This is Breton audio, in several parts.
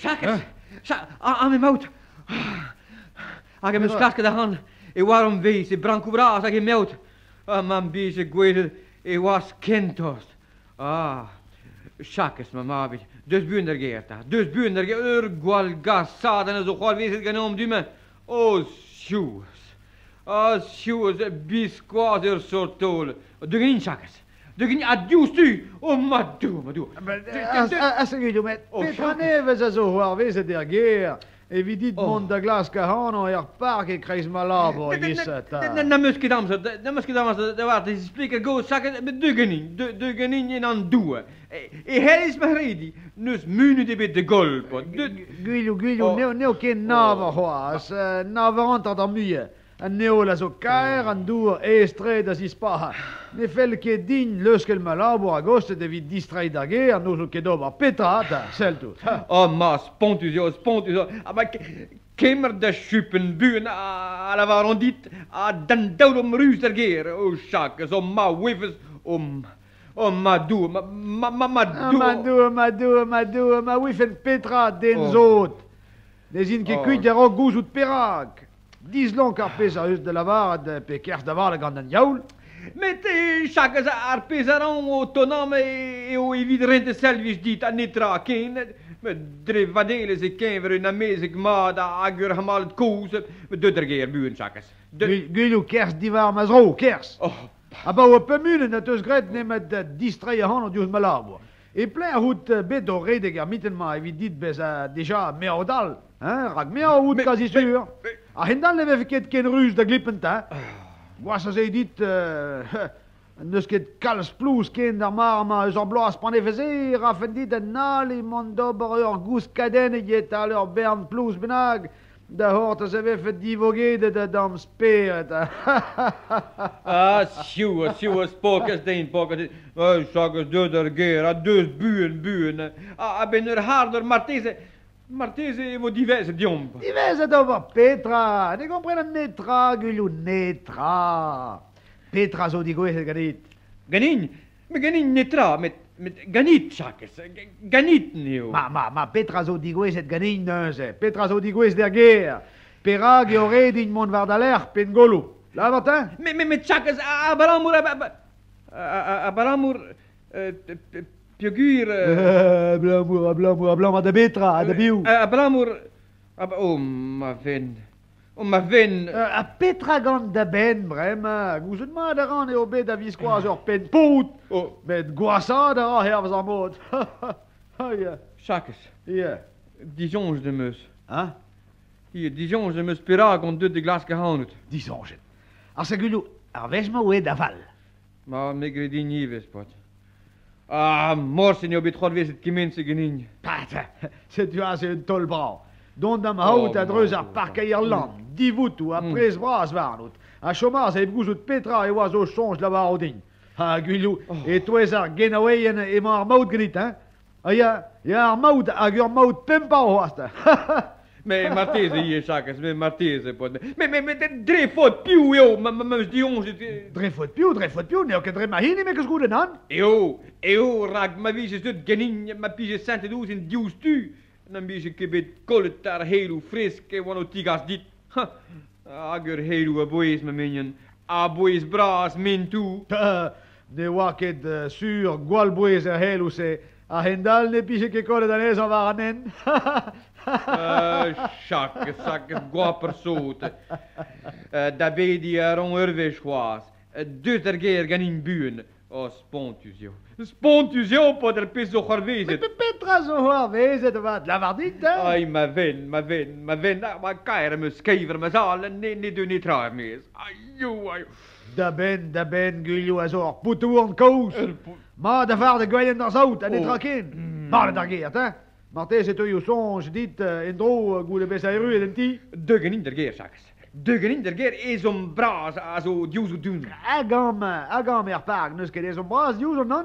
Schakkers, aan mijn mout. Ik heb mijn skasje aan. Ik waarom wees, ik brank over zeg je mout. Man bezig geweten, ik was kintos. Schakkers, mama, dus buurder geert dat. Dus buurder geert, gwal gas, zaden en zo gwal wees het genomen duwen. Sjoes. Sjoes, bisquazer soort tol. Doe geen schakkers. Doe geen adieu stu. Maar doe. Als ik je met Petra Neves zo wel wees het der geert. En wie dit mond de glas gehaan en er park ik krijg me labo is het. Dan moet je dan de wat is spreker go zakken de genin en dan doen. Hij is maar ready. Dus munu de bit de golp. Guilu, neo ken nava hoas, nava anta da mie. En neo la zo kair en doer estre da si spa. Ne fel ke din luskel me labo agosto de vi distrai da geer, no zo ke doba Petra, selto. Maar spontuzo. Maar Kimmer de schupenburen, la waarom dit, dan dood om ruus der geer. Schakke, zo ma wiffes maar doe, maar wiffen Petra den zoot. De zin ke kuit er ook goes uit Perak. Dis long ar pesa eus de lavar pe kers da var gant an jaoul. Met chaque ar pesaran autonome e o evidente selvis dit a netra ken. Met drevadele se kenver una mesig mada agur hamal het koos. Met duddergeer buren chaques. Guilu kers die war maar zo kers. Aber op munen dat dus gret nemen de distraye han dus malabo. E plein route bedo rediger mitten ma wie dit besa déjà meodal. Hein, rak meoud quasi sûr. En dan hebben we geen ruis de glippend, hè? Was ze dit, dus het kals plus kinder maar zo blaas panevezer, af dit en nali mondober goes kadene jet alors bern plus benag. De hoort ze even divogede de dam speert. Sjoe, spokers deen. Sjoe, dudder geer, dus buren. Ben er harder, maar deze wordt diverse jomp. Diverse over Petra. Ne comprende netra, Guilu, netra. Petra zo die goeie ganit. Ganin netra, met ganit, Schakkes. Ganit nieuw. Maar Petra zo die goeie ganin neuze. Petra zo die goeie der geer. Perag je redin mon vardaler pengolu. La wat hè? Met Schakkes, abalamur, Piogur... Blamour, de Petra, de Biu. Blamour... ma vin... Petra gant de ben, brema. Goezet maar de ran eo bet a visquaz ur pen pout. Met goassa de ra her was ar mod. Schakkes. Ja. Dijonge de mus. Hein? Hier, Dijonge de mus pirag ont de glas gehouden. Dijonge. Als ik jullie, wees me hoe daval. Maar me die niet wist, pot. Morsen, je bent gewoon weer het gemeente genin. Pata, situatie een tolbrouw. Don dam hout a dreus ar parka Irland. Divoutou a prez bras varnout. A chomaz e bgouzout Petra e oaz o chanj la var odin. Guilou, e toez ar genaoeien e ma ar maout grit, hein? Ya ar maout hag ur maout pempa o hoasta. Mais Marteze hier, Schakkes, mais Marteze, pot. Mais drefot piou, yo, ma Dijonge... Drefot piou, neo ke dre ma hini me kes goeden an? Eo, rag ma vies dut genin, ma pige sente doos in dius tu. Dan ben je kebet kolet daar heel frisk en wano tigas dit. Agur heel boys me minion. Boys bras min toe. Ne waket sur gwal boys heel se. A hendal ne pige ke kolet dan eens waren nen. Schakke, gwa persoot. Da ben die onurwisch was. Dus er geer gan in buren. Spontus, joh. Spontus, joh, pot er pis zo geweest. Petra zo geweest, wat? La var dit, hè? Ai, ma ven. Ma kaire me skever me zal, nee, doe niet raar meer. Ai. Da ben, Guilou, zo, putoern koos. Maar de vader gweien naar zout en niet rakin. Maar dat geert, hè? Maar deze toe je songe dit in dro, goede best hij ruwen en die. Duggen in der geer, Schakkes. Duggen in der geer is om braas, also diuzu doen. Agam er park, nus ke des om braas diuzu non?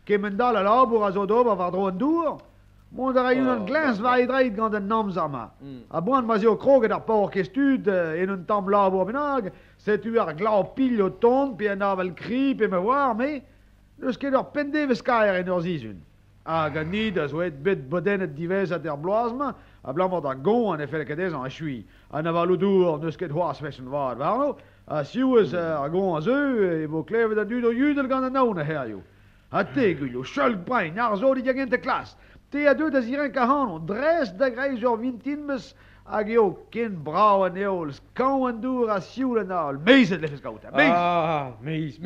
Ke men dal a labor a zo dober var dro en doer. Mon der a un glans var i dreit gant en namzama. A boan was jo kroget ar pork estud in un tam labor benag. Set u ar glau pil o ton, pi en avel kri, pi me war, me. Nus ke der pendeve skaer in ur zizun. Niet, zo het bed beden diverse der blasma, a blammer da go en effet que des en chui. En avalu dur, dus ket hoas fessen waar, waarno? A sius a go zo, e vo kleve dat du do judel gan na una her jo. A tegulu, schulk brein, naar zo die agent de klas. Te a du das hier en kahano, dres da greis jo 20 mes agio kin brauwe neols, kauen dur a siulen al, meise lefes gauta, meis.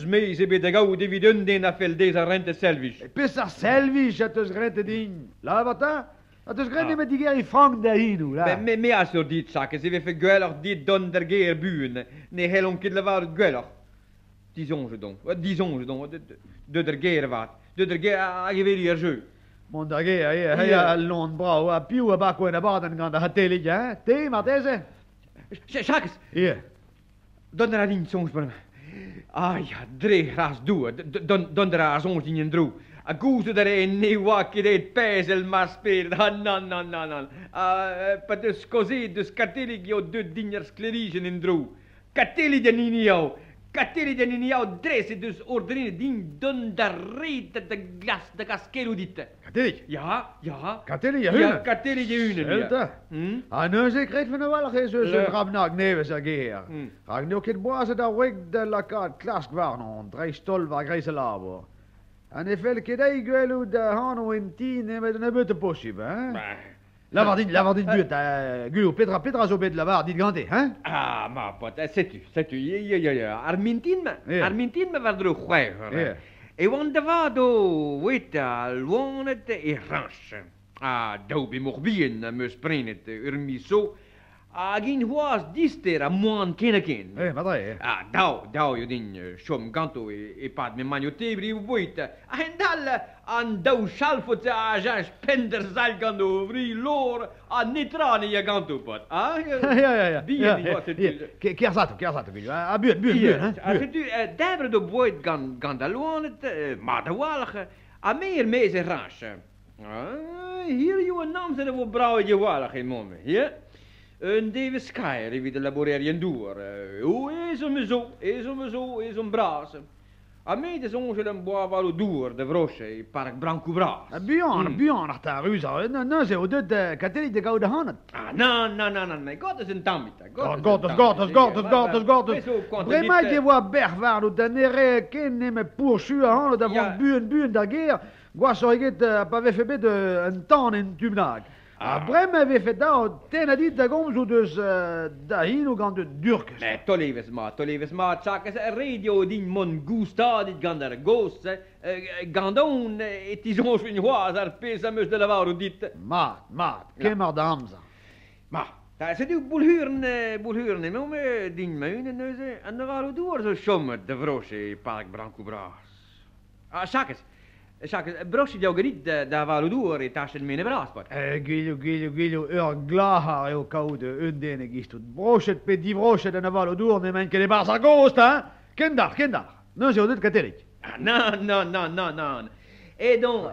Meis, e bet de gau dividend den a fel deze rente selvish. Pissar selvish at eus grente din. Lavata? At eus grente met die geri frank da hinu, la. Me as sur dit sakke, se vi fe gwellach dit donder geer buen, ne helon kid le var gwellach. Disons donc, de der geer wat, de der geer a geveri er jeu. Mondagea, ja, lon brau, a piu a bako en a baden gan da hatelig, hè? Te, Matese? Sakkes, Hier. donder a din songs per me. Ja, dre ras doe, donder a songs in en droe. A goose der een neewakkie deed pijzel maar speert, nan. Per dus così, dus katelig jou de dingers klerigen in droe. Katelig de nini jou. Kateri de nini jou dresse dus ordrine din donder reed de glas de kaskelu ditte. Katelig? Ja. Katelig, Ja, hune? kateri de hunen. Zelta. Nou, ze kreeg van de wallig is dus een grabnak neven zeg geer. Ga ik nu ook het boazen daar weg de lakad klask waren, drie stol waar grijze labo. En if elke dag gwelu de hano in 10 met een butte possible, hè? Lavar dit buurt, Gulo, Petra zo bed lavar dit gante, hè? Maar pot, sais-tu, ja. Armintin me var er kwijger. Ja. E wanda vado, weet loon het e ranche. Dobi mocht bien, me sprenet, urmiso. Gin huas dister a moan ken. Wat hij? Dau, jo din, shom ganto e pad me manio tebri voita. En dal, an dau shalfot a jan spender zalgando vri lor, a nitrani je ganto pot. Ja. Bien, wat het Keer zat, Gulo. Buurt, hè? Als u daar de boeit gaan daloon het, maar de wallige, a meer meze ranche. Hier je naam zijn voor brouwen je wallige in moment, ja? Een David Skyer, wie de laborerien door. Is om brazen. A me de zonge den bois valo door, de vroche, park Branco Braas. Bion, nach daar ruza. Nou, zo, dit katelig de gouden hanen. Nee, God is een tambita. God. Breng mij die wat berg waar, dan er ken nemen poursuur hanen, dan van buren daar geer. Gwa zo ik het, pa we verbid een taan in tubnaak. Breng mij we verdouw, ten dit da gom zo dus daarheen ook aan de durkes. Nee, toleves maat, zaken ze radio din mon gusta, dit gaan daar goos, gandon, het is ons in huis, er pesa mus de lavaro dit. Maat, ken maar de hamza. Maar, daar zit u boelhuren in om din meunen neuze, en dan waren we door zo schommer, de vroche, park Branco Braas. Zaken, brosje jou geriet, daar waren we door, het taschen mijn braaspot. Gilio, glaha heel koude, undene gist het brosje, per die brosje, dan waren we door, neem enke de baas a goost, hè? Kindag. Nou zo, dit katelig. No.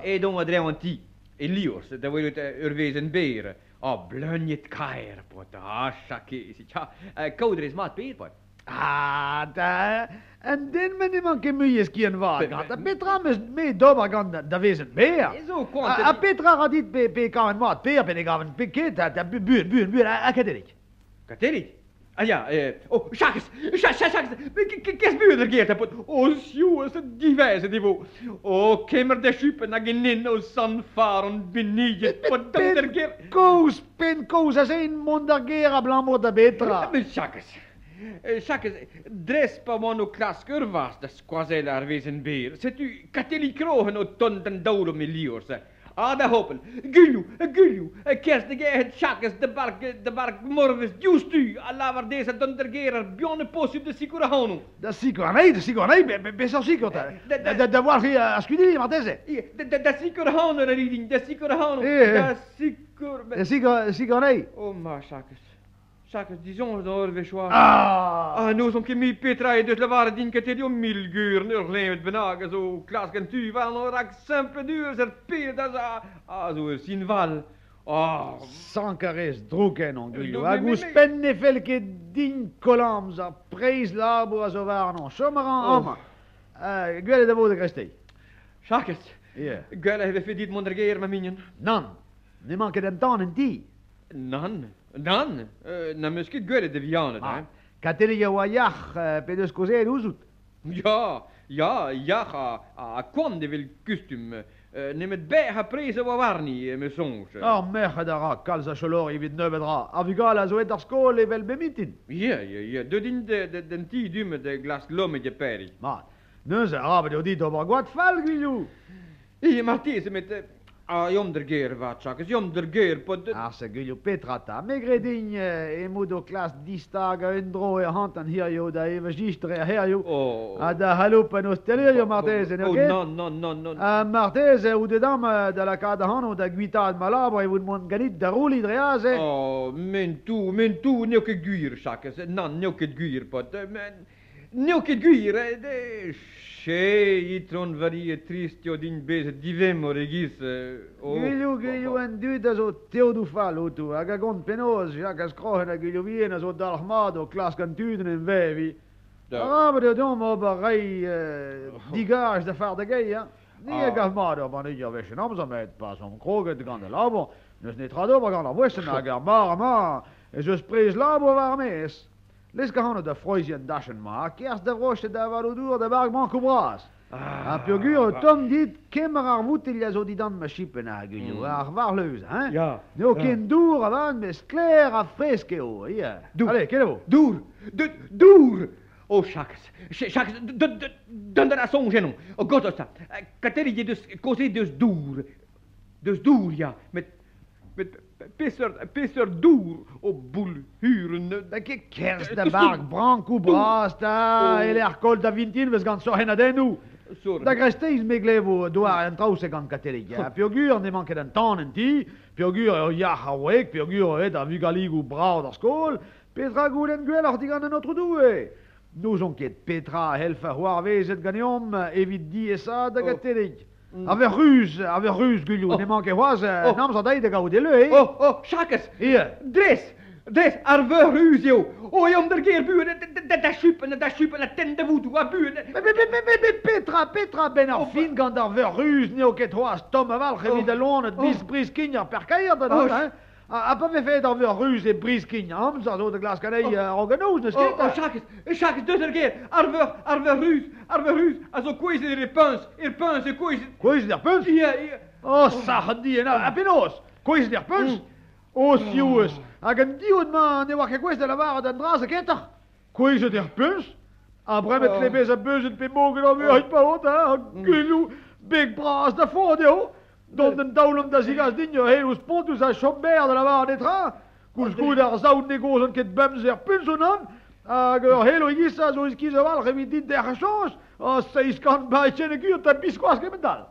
E don adreanti, in lios, daar wil je het urwezen beren. Blunjet kair, pot, shakesi, kouder is maat peerpot. Daar. En dan met die man kemujes kien waard. Petra is mee dober gaan, dat wezen meer. Petra had dit bij kan wat peer ben ik af een piket, dat buurt, Katelig? Shakes, kes buurder geert pot. Sjoes, die wijze die wo. Kemmer de schuppen na genin o sanfaren benigit pot donder geer. Koos, als een mondargera blammo da Petra. Shakes, dres pa mono klasker was, dat squazela arwezen beer. Zet u katelig krogen o tonden doulo miliors. Da hopen. Gulju, kerst de gehet Shakes, de bark morvis, just u, alla var deze dondergerer, bjonne posje de sicura honu. Dat sicura nee, ben zo zeker dat. Dat was hier, als je die, wat is het? De sicura honu, reading, de sicura honu. De sicura nee. Maar Shakes, die zongen dan horen we zwaar. Nu zo'n chemie Petra, dus er waren die keer milguur, nu alleen met benagen, zo klas en tu, wel nog rak simple duur, zer peer, dat zo er zien wel. Sankares droeken ongeluk. Agus penne velke din kolamza, prijs labo zo waren, zomaar aan. Ik weet het de woorden Christi. Shakes, Ja. Gelle hebben we dit mondergeer, mijn minien. Non, ne manque den ton en die. Nan, nou misschien gelle de vianen, hè. Katelia wa jach, pedes cosé uzut. Ja, a quando vil custum, neem het bij geprezen wat warni, me songs. Oh, merge daar, kalza cholor, je weet nevedra. Avigala zo et der skole vel bemitin. Ja, doe din den ti dume de glas lomme je peri. Maar, nu ze hebben dit over wat val, Guillou. Maar deze met, jomdergeer wat, Jacques, jomdergeer, pot... Se Guillou Petrata, megredin, je moet ook klas die stagen in droge hand en hier, joh, dat even gistere her, joh. Oh. Da halupen os telerio, Martese, oké? Non. Martese, ou de dame de la cada hano da guita de malabre, e vous demande ganit da rouli drease. Oh, men tu, neo che guir, Jacques, non, neo che guir, pot, neo che guir, itron varie tristio din beze divemo regis. Guillou en duida zo teodu fallo tu, agagon penos, jacques krohen, Guillou viena zo dalgmado, klas kan tuden en vevi. Maar de dom op een rij digage de vaardigheid, ja. Die gaf maar op een uur wischen, om met pas om krogen te gaan de labo. Dus niet gaat over gaan naar westen, maar, zo sprees labo warm is. Les gaan de Freusian daschen maken, eerst de roosje daar waar door de bergman kubras. En figuur, Tom dit, kimmer woetel zo die dan met schippen naar Guillou, waar leus, hè? Ja. Nu kind door, aan met clair en fresque, hoor, ja. Allez, kilo. Doer! Oh, Jacques, dan de song genom. Oh, god, dat. Kateri je dus, così dus doer, ja, met pisser doer op boelhuren. Kers de berg, branco bras, da, il er col da 20, we gaan zo heen naar nu. Da gresteis me glevo doar en trouwse gan Kateri, ja. Figuur, ne manque den ton en die, figuur, ja, hawek, figuur, da vigaligu brau der skol, Petra goed en gwelach die gaan de notre doué. Nous on ket Petra helfa hoar vezet gagnom, evit die sa da Kateri. Aver rus, Guillou, ne manque was, nam sa dai de gaude le. Oh, Jacques, dres, arve rus, joh. Oh, je ondergeer buren, dat schuppen, dat tende voet, wat buren. Petra, ben er fin gan da ver rus, ne ket was, tomme wel, gewi de lonen, bis bris kinja per keier da, hè. Apa we fait dan weer ruus in Brieskin, zo de glas kan hij organoos, dus Jacques, dus keer, arve ruus, also koeis in repens, koeis der puns? Ja. Oh, sachen die, nou, pinos, koeis der puns? Oh, sieuws, agen dieuwt man, ne wacht koeis de la ware den drase ketter, koeis der puns? Après met les beze beuzen pe mogen dan weer uit paot, hè, Guillou, big bras de voordeel. Don den daulum da sigas dinjo heus pontus a chomber de la var detra. Kus kuder zaud negozen ket bemzer punsonan. Agor helo yissa zo iskiza wal revidit der chance. Seis kan bij tjene kuur ta biskwas kemendal.